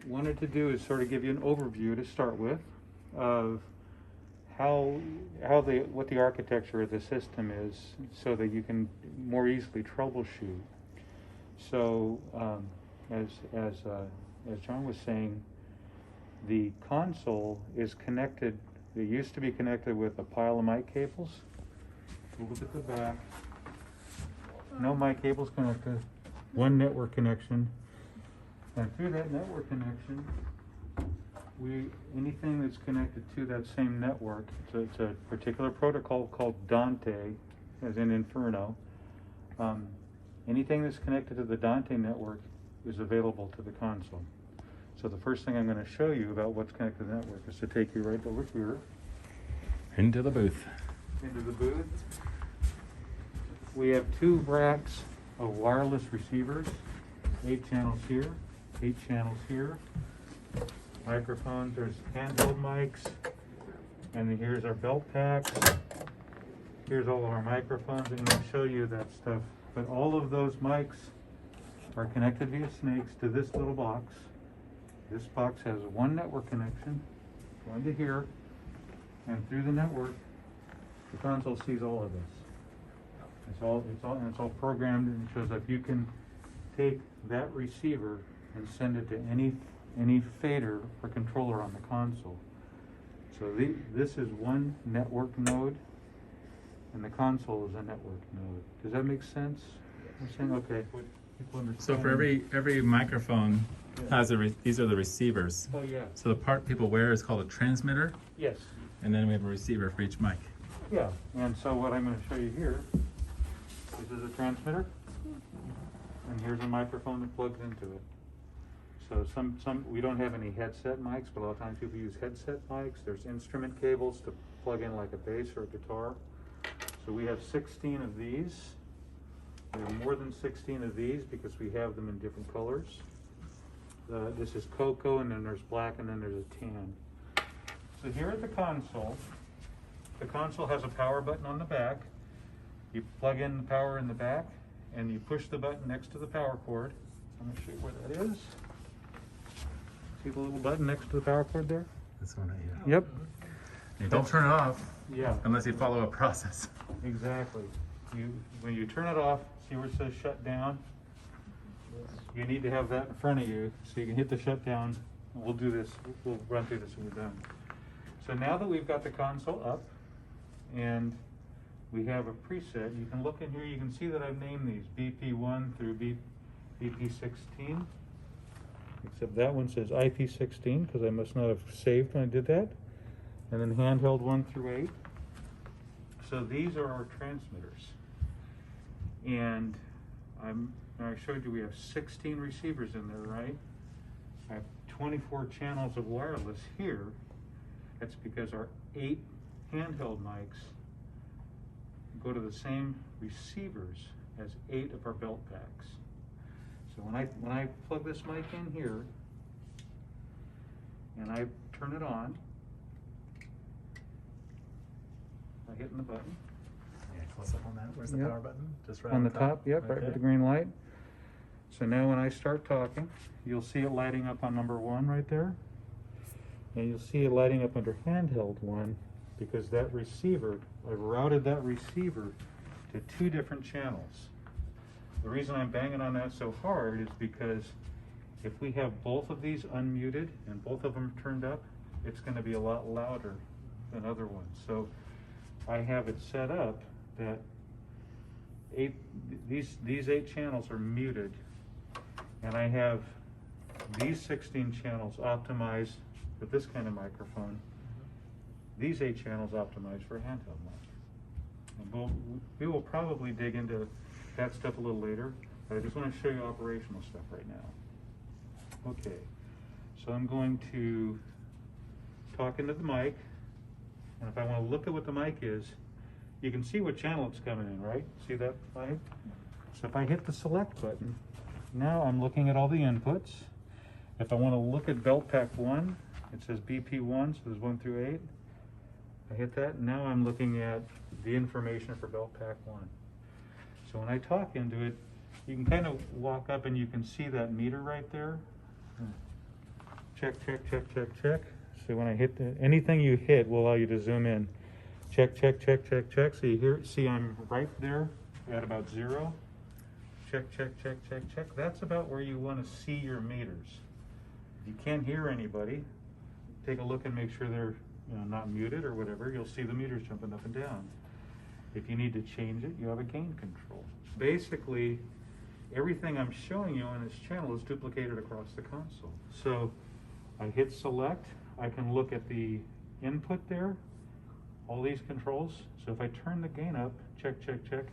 wanted to do is sort of give you an overview to start with of what the architecture of the system is, so that you can more easily troubleshoot. So as John was saying, the console is connected. It used to be connected with a pile of mic cables. Look at the back. No mic cables connected. One network connection. And through that network connection, anything that's connected to that same network, it's a particular protocol called Dante, as in Inferno. Anything that's connected to the Dante network is available to the console. So the first thing I'm going to show you about what's connected to the network is to take you right over here. Into the booth. Into the booth. We have 2 racks of wireless receivers, 8 channels here, 8 channels here. Microphones, there's handheld mics, and then here's our belt packs. Here's all of our microphones, and I'll show you that stuff. But all of those mics are connected via snakes to this little box. This box has one network connection, going to here, and through the network, the console sees all of this. It's all programmed, and it shows up. You can take that receiver and send it to any fader or controller on the console. So this is one network node, and the console is a network node. Does that make sense? I'm saying, okay. So for every microphone has these are the receivers. Oh yeah. So the part people wear is called a transmitter. Yes. And then we have a receiver for each mic. Yeah. And so what I'm going to show you here, this is a transmitter, and here's a microphone that plugs into it. So we don't have any headset mics, but a lot of times people use headset mics. There's instrument cables to plug in like a bass or a guitar. So we have 16 of these. We have more than 16 of these because we have them in different colors. This is cocoa, and then there's black, and then there's a tan. So here at the console has a power button on the back. You plug in the power in the back, and you push the button next to the power cord. I'm going to show you where that is. See the little button next to the power cord there? This one right here. Yep. You don't turn it off. Yeah. Unless you follow a process. Exactly. When you turn it off, see where it says shut down? You need to have that in front of you so you can hit the shutdown. We'll do this. We'll run through this when we're done. So now that we've got the console up and we have a preset, you can look in here. You can see that I've named these BP1 through BP16. Except that one says IP16 because I must not have saved when I did that. And then handheld 1 through 8. So these are our transmitters. And I showed you we have 16 receivers in there, right? I have 24 channels of wireless here. That's because our 8 handheld mics go to the same receivers as 8 of our belt packs. So when I plug this mic in here and I turn it on, by hitting the button. Yeah, close up on that. Where's the power button? Just right on the top. Yep, okay. Right with the green light. So now when I start talking, you'll see it lighting up on number 1 right there. And you'll see it lighting up under handheld 1 because that receiver, I've routed that receiver to 2 different channels. The reason I'm banging on that so hard is because if we have both of these unmuted and both of them turned up, it's going to be a lot louder than other ones. So I have it set up that these 8 channels are muted, and I have these 16 channels optimized with this kind of microphone. These 8 channels optimized for a handheld mic. And we will probably dig into that stuff a little later, but I just want to show you operational stuff right now. Okay, so I'm going to talk into the mic, and if I want to look at what the mic is, you can see what channel it's coming in, right? See that mic? So if I hit the select button, now I'm looking at all the inputs. If I want to look at belt pack 1, it says BP1, so there's 1 through 8. I hit that, and now I'm looking at the information for belt pack 1. So when I talk into it, you can kind of walk up and you can see that meter right there. check, check, check, check, check. So when I hit anything you hit will allow you to zoom in. Check, check, check, check, check. So you hear, see I'm right there at about 0. Check, check, check, check, check. That's about where you want to see your meters. If you can't hear anybody, take a look and make sure they're not muted or whatever. You'll see the meters jumping up and down. If you need to change it, you have a gain control. Basically, everything I'm showing you on this channel is duplicated across the console. So I hit select, I can look at the input there, all these controls. So if I turn the gain up, check, check, check,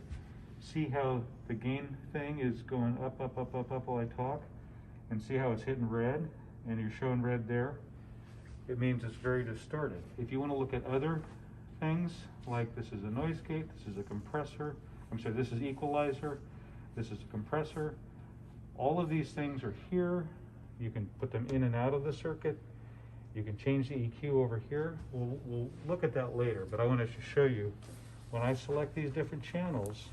see how the gain thing is going up, up, up, up, up while I talk, and see how it's hitting red, and you're showing red there. It means it's very distorted. If you want to look at other things, like this is a noise gate, this is a compressor, this is equalizer, this is a compressor. All of these things are here. You can put them in and out of the circuit. You can change the EQ over here. We'll look at that later, but I wanted to show you, when I select these different channels,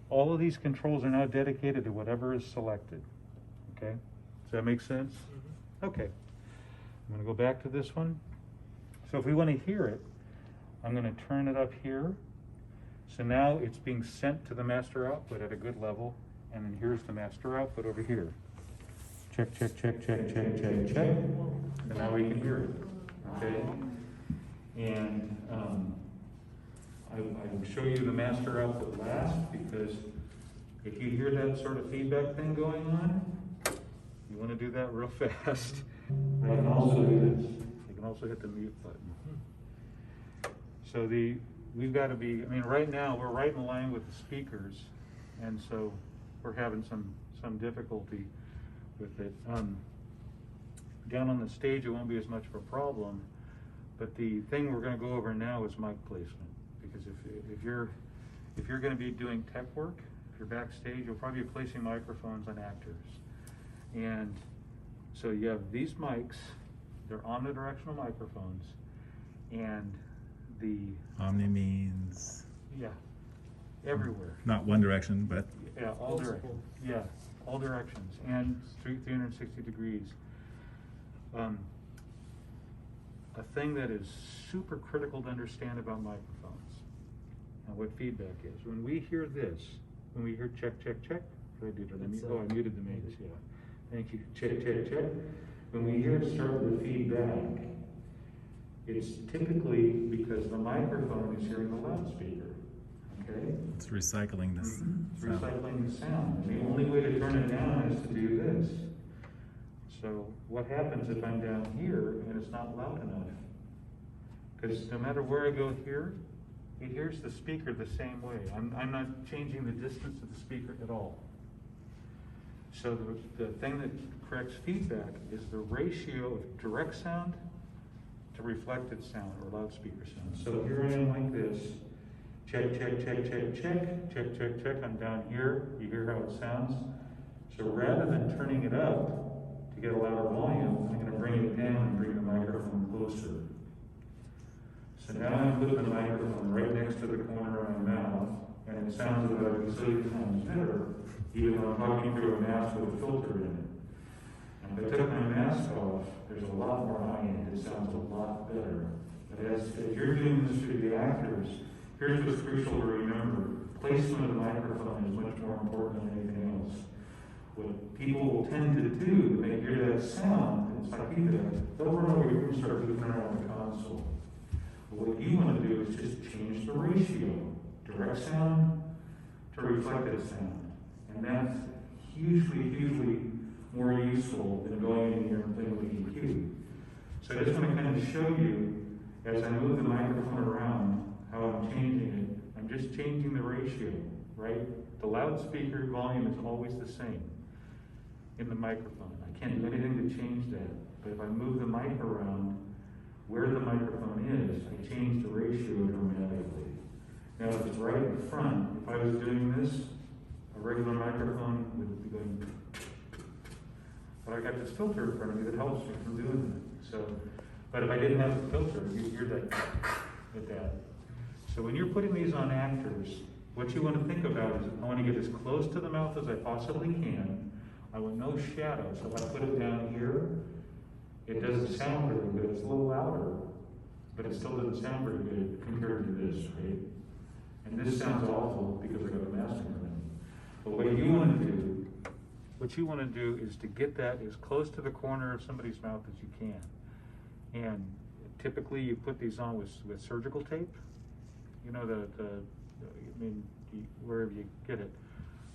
all of these controls are now dedicated to whatever is selected. Okay? Does that make sense? Mm-hmm. Okay. I'm going to go back to this one. So if we want to hear it, I'm going to turn it up here. So now it's being sent to the master output at a good level, and then here's the master output over here. Check, check, check, check, check, check, check. And now we can hear it. Okay? And I will show you the master output last, because if you hear that sort of feedback thing going on, you want to do that real fast. I can also do this. You can also hit the mute button. So we've got to be, right now we're right in line with the speakers, and so we're having some difficulty with it. Down on the stage it won't be as much of a problem, but the thing we're going to go over now is mic placement, because if you're going to be doing tech work, if you're backstage, you'll probably be placing microphones on actors. And so you have these mics, they're omnidirectional microphones, and the Omni means everywhere. not one direction, but All directions. Yeah, all directions, and 360 degrees. A thing that is super critical to understand about microphones and what feedback is. When we hear this, when we hear check, check, check, I muted the mains. Yeah, thank you. Check, check, check. When we hear it start with feedback, it's typically because the microphone is hearing the loudspeaker. Okay? it's recycling this. It's recycling the sound. And the only way to turn it down is to do this. So what happens if I'm down here and it's not loud enough? Because no matter where I go here, it hears the speaker the same way. I'm not changing the distance of the speaker at all. So the thing that corrects feedback is the ratio of direct sound to reflected sound or loudspeaker sound. So here I am like this. Check, check, check, check, check, check, check, check. I'm down here. You hear how it sounds? So rather than turning it up to get a louder volume, I'm going to bring it down and bring the microphone closer. So now I'm putting the microphone right next to the corner of my mouth, and it sounds about a gazillion times better, even though I'm talking through a mask with a filter in it. And if I took my mask off, there's a lot more high end. It sounds a lot better. But as you're doing this for the actors, here's what's crucial to remember. Placement of the microphone is much more important than anything else. What people will tend to do when they hear that sound, it's like feedback, they'll run over here and start moving around the console. But what you want to do is just change the ratio. Direct sound to reflected sound. And that's hugely, hugely more useful than going in here and playing with EQ. So I just want to kind of show you, as I move the microphone around, how I'm changing it. I'm just changing the ratio, right? The loudspeaker volume is always the same in the microphone. I can't do anything to change that. But if I move the mic around where the microphone is, I change the ratio dramatically. Now, if it's right in front, if I was doing this, a regular microphone would be going, but I got this filter in front of me that helps me from doing that. So, but if I didn't have the filter, you'd hear that with that. So when you're putting these on actors, what you want to think about is, I want to get as close to the mouth as I possibly can. I want no shadow, so if I put it down here, it doesn't sound very good. It's a little louder, but it still doesn't sound very good compared to this, right? And this sounds awful because I got a master in. But what you want to do is to get that as close to the corner of somebody's mouth as you can. And typically you put these on with surgical tape. You know, wherever you get it.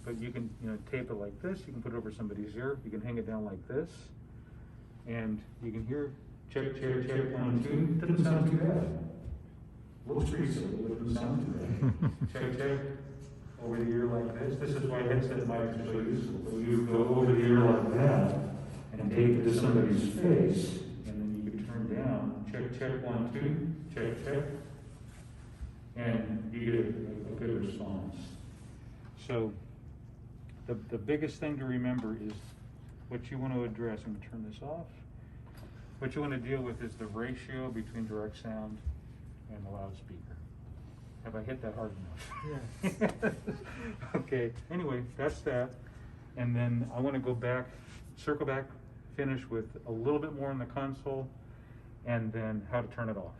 But you can, tape it like this. You can put it over somebody's ear. You can hang it down like this. And you can hear check, 1, 2. Doesn't sound too bad. Looks pretty silly, but doesn't sound too bad. check. Over the ear like this. This is why headset mics are so useful. So you go over the ear like that and tape it to somebody's face. And then you can turn down. Check, 1, 2. Check. And you get a good response. So the biggest thing to remember is what you want to address. I'm going to turn this off. What you want to deal with is the ratio between direct sound and the loudspeaker. Have I hit that hard enough? Yes. Okay, anyway, that's that. And then I want to go back, circle back, finish with a little bit more on the console, and then how to turn it off.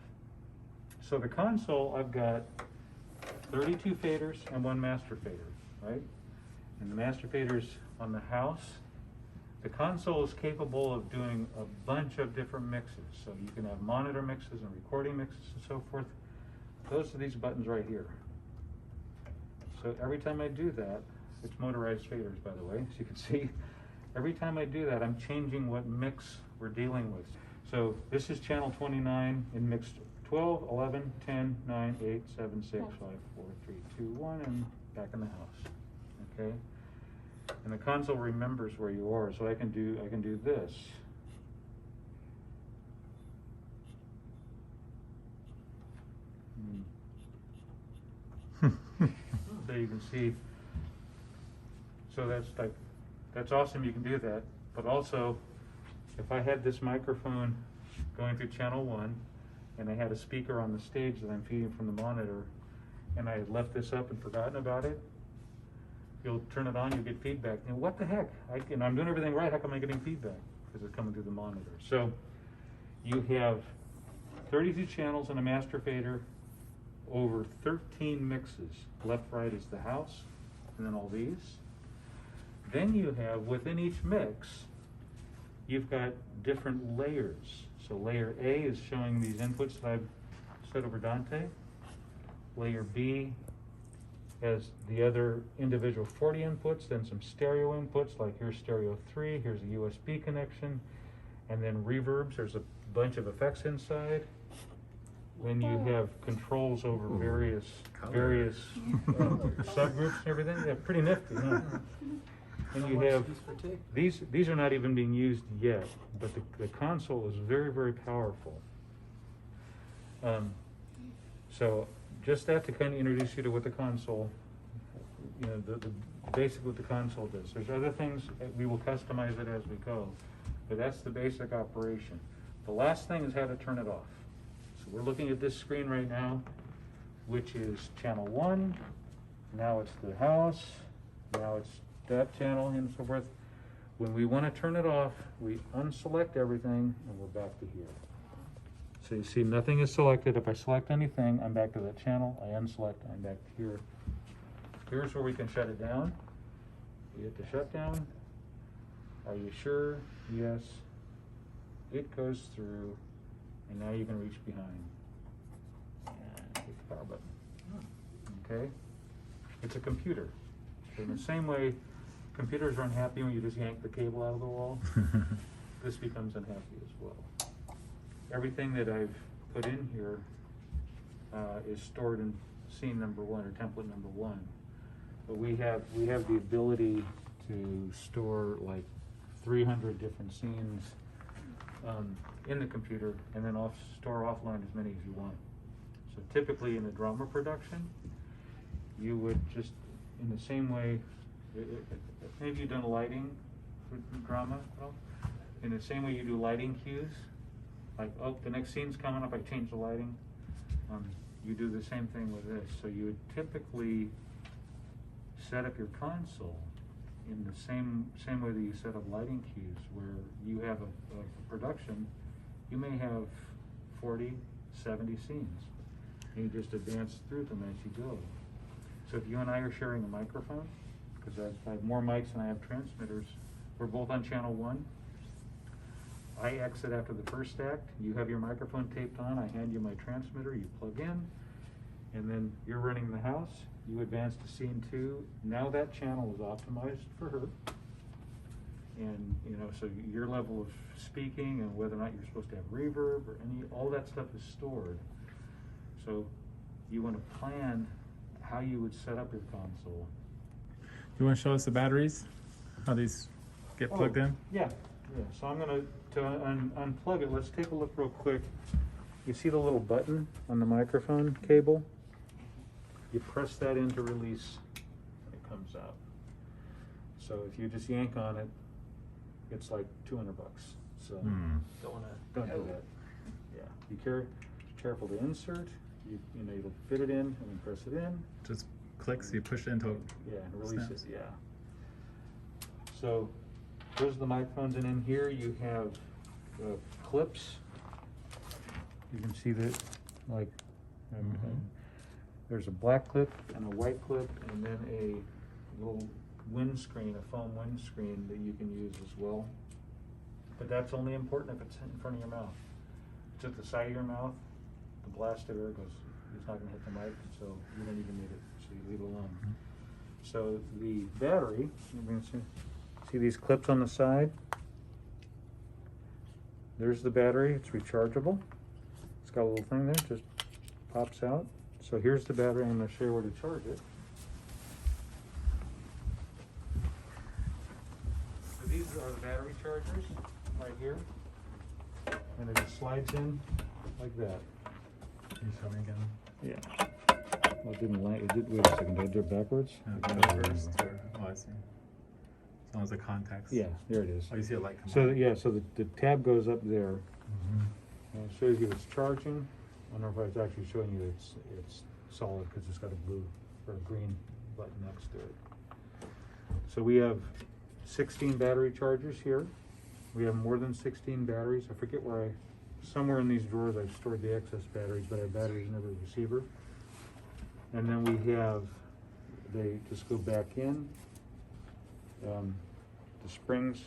So the console, I've got 32 faders and 1 master fader, right? And the master fader's on the house. The console is capable of doing a bunch of different mixes. So you can have monitor mixes and recording mixes and so forth. Those are these buttons right here. So every time I do that, it's motorized faders, by the way, as you can see. Every time I do that, I'm changing what mix we're dealing with. So this is channel 29 in mix 12, 11, 10, 9, 8, 7, 6, 5, 4, 3, 2, 1, and back in the house. Okay? And the console remembers where you are, so I can do this. So you can see, so that's awesome, you can do that. But also, if I had this microphone going through channel 1, and I had a speaker on the stage that I'm feeding from the monitor, and I had left this up and forgotten about it, you'll turn it on, you'll get feedback. And what the heck? I'm doing everything right, how come I'm getting feedback? Because it's coming through the monitor. So you have 32 channels and a master fader, over 13 mixes. Left, right is the house, and then all these. Then you have, within each mix, you've got different layers. So layer A is showing these inputs that I've set over Dante. Layer B has the other individual 40 inputs, then some stereo inputs, like here's stereo 3, here's a USB connection, and then reverbs. There's a bunch of effects inside. Then you have controls over various subgroups and everything. Yeah, pretty nifty, huh? And you have these are not even being used yet, but the console is very, very powerful. So just that to kind of introduce you to what the console, the basic what the console does. There's other things that we will customize it as we go, but that's the basic operation. The last thing is how to turn it off. So we're looking at this screen right now, which is channel 1. Now it's the house. Now it's that channel and so forth. When we want to turn it off, we unselect everything and we're back to here. So you see nothing is selected. If I select anything, I'm back to that channel. I unselect, I'm back to here. Here's where we can shut it down. You hit the shutdown. Are you sure? Yes. It goes through, and now you can reach behind and hit the power button. Okay? It's a computer. So in the same way, computers are unhappy when you just yank the cable out of the wall. This becomes unhappy as well. Everything that I've put in here is stored in scene number 1 or template number 1. But we have the ability to store like 300 different scenes in the computer, and then store offline as many as you want. So typically in a drama production, you would just, in the same way, maybe you've done lighting for drama, well, in the same way you do lighting cues, like, oh, the next scene's coming up, I change the lighting. You do the same thing with this. So you would typically set up your console in the same way that you set up lighting cues, where you have a production, you may have 40, 70 scenes. And you just advance through them as you go. So if you and I are sharing a microphone, because I have more mics than I have transmitters, we're both on channel 1. I exit after the first act, you have your microphone taped on, I hand you my transmitter, you plug in, and then you're running the house, you advance to scene 2. Now that channel is optimized for her. And so your level of speaking and whether or not you're supposed to have reverb or all that stuff is stored. So you want to plan how you would set up your console. You want to show us the batteries? How these get plugged in? Yeah. So I'm going to unplug it. Let's take a look real quick. You see the little button on the microphone cable? You press that in to release, it comes out. So if you just yank on it, it's like $200. So don't do that. Yeah. Be careful to insert. You'll fit it in and then press it in. Just clicks, you push it into it. Yeah, and release it. Yeah. So those are the microphones, and in here you have clips. You can see that, like, there's a black clip and a white clip, and then a little windscreen, a foam windscreen that you can use as well. But that's only important if it's in front of your mouth. If it's at the side of your mouth, the blast of air it's not going to hit the mic, so you don't even need it, so you leave it alone. So the battery, you're going to see these clips on the side. There's the battery, it's rechargeable. It's got a little thing there, just pops out. So here's the battery, I'm going to show you where to charge it. So these are the battery chargers, right here. And it just slides in like that. Can you show me again? Yeah. Well, it didn't land. Wait a second. Did I do it backwards? Go first. I see. As long as the contacts. Yeah, there it is. Oh, you see a light come So on. yeah, so the tab goes up there. And it shows you it's charging. I don't know if it's actually showing you it's solid because it's got a blue or a green button next to it. So we have 16 battery chargers here. We have more than 16 batteries. I forget where somewhere in these drawers I've stored the excess batteries, but I have batteries in every receiver. And then we have, they just go back in. The springs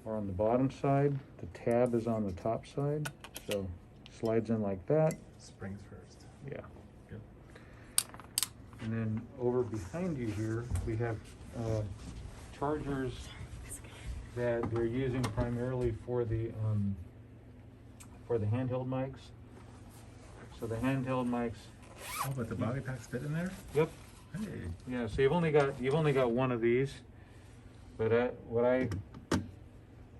are on the bottom side. The tab is on the top side. So slides in like that. Springs first. Yeah. Good. And then over behind you here, we have chargers that they're using primarily for the handheld mics. So the handheld mics. Oh, but the body packs fit in there? Yep. Hey. Yeah. So you've only got one of these, but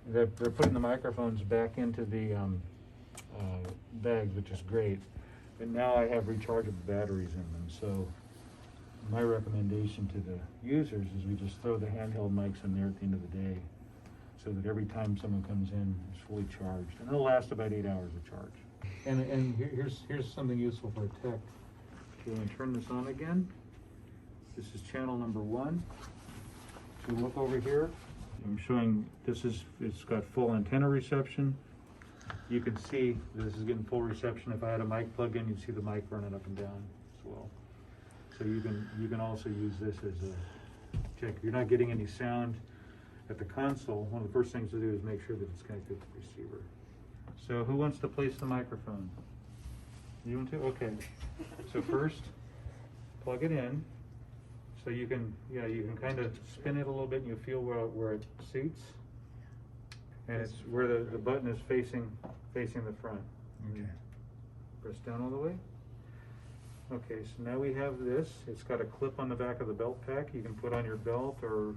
they're putting the microphones back into the bags, which is great. And now I have rechargeable batteries in them. So my recommendation to the users is we just throw the handheld mics in there at the end of the day, so that every time someone comes in, it's fully charged, and it'll last about 8 hours of charge. And here's something useful for a tech. So when I turn this on again, this is channel number 1. So look over here. I'm showing it's got full antenna reception. You can see this is getting full reception. If I had a mic plug in, you'd see the mic running up and down as well. So you can also use this as a check. If you're not getting any sound at the console, one of the first things to do is make sure that it's connected to the receiver. So who wants to place the microphone? You want to? Okay. So first, plug it in. So you can kind of spin it a little bit and you feel where it seats. And it's where the button is facing the front. Okay. Press down all the way. Okay, so now we have this. It's got a clip on the back of the belt pack. You can put on your belt or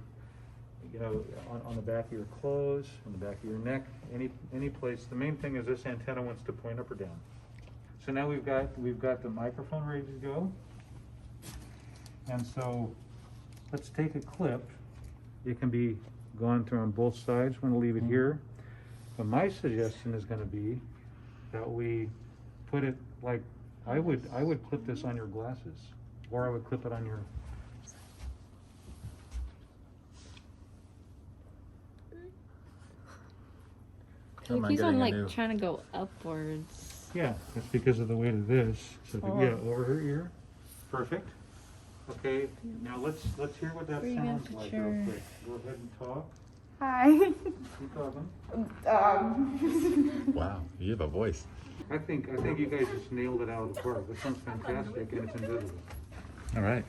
on the back of your clothes, on the back of your neck, any place. The main thing is this antenna wants to point up or down. So now we've got the microphone ready to go. And so let's take a clip. It can be gone through on both sides. I'm going to leave it here. But my suggestion is going to be that we put it like I would clip this on your glasses, or I would clip it on your. don't It mind keeps on getting a like new. trying to go upwards. Yeah, that's because of the weight of this. So Oh. yeah, over her ear. Perfect. Okay, now let's hear what that Bring sounds up the like chair. real quick. Go ahead and talk. Hi. Keep talking. Wow, you have a voice. I think you guys just nailed it out of the park. This sounds fantastic and it's invisible. All right.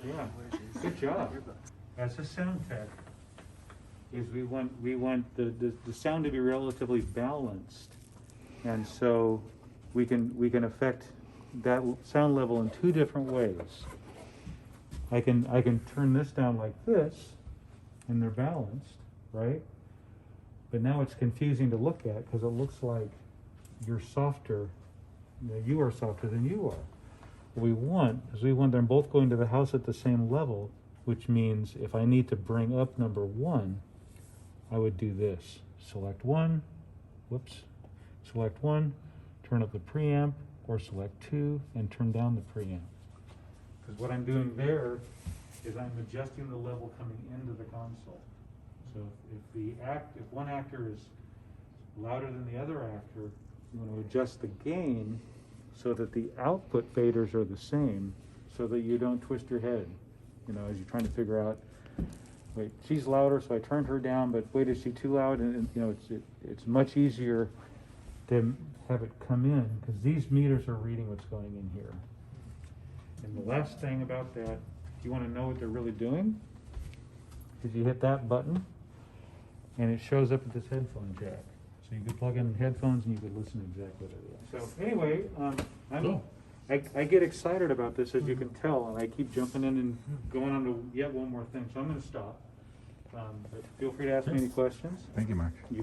Yeah, good job. As a sound tech, we want the sound to be relatively balanced, and so we can affect that sound level in two different ways. I can turn this down like this, and they're balanced, right? But now it's confusing to look at because it looks like you're softer. You are softer than you are. What we want is we want them both going to the house at the same level, which means if I need to bring up number 1, I would do this. Select 1, whoops, select 1, turn up the preamp, or select 2 and turn down the preamp. Because what I'm doing there is I'm adjusting the level coming into the console. So if one actor is louder than the other actor, you want to adjust the gain so that the output faders are the same, so that you don't twist your head, as you're trying to figure out, wait, she's louder, so I turned her down, but wait, is she too loud? And it's much easier to have it come in, because these meters are reading what's going in here. And the last thing about that, if you want to know what they're really doing, is you hit that button, and it shows up at this headphone jack. So you could plug in headphones and you could listen exactly to it. So anyway, Cool. I get excited about this, as you can tell, and I keep jumping in and going on to yet one more thing. So I'm going to stop. But feel free to ask me any questions. Thank you, Mark. You